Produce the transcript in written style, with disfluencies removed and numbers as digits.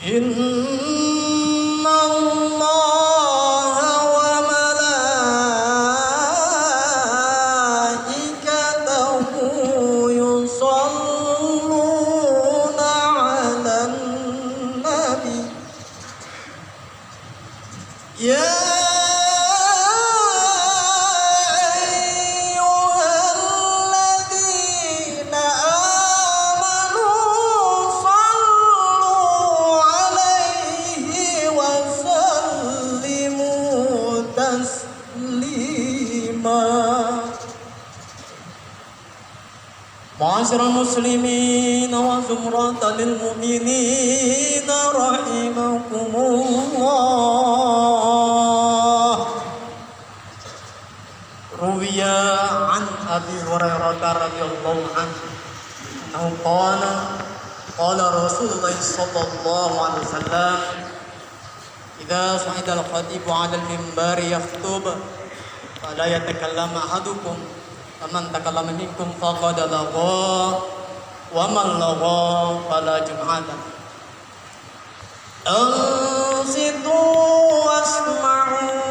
Inna Allah wa malaikatahu yusalluna 'alan nabi. Ya معاشر المسلمين وزمرة للمؤمنين رحمكم الله. روي عن أبي هريرة رضي الله عنه أنه قال رسول الله صلى الله عليه وسلم إذا صعد الخطيب على المنبر يخطب فلا يتكلم أحدكم فمن تكلم منكم فقد لغى ومن لغى فلا جمعة. أنصتوا واسمعوا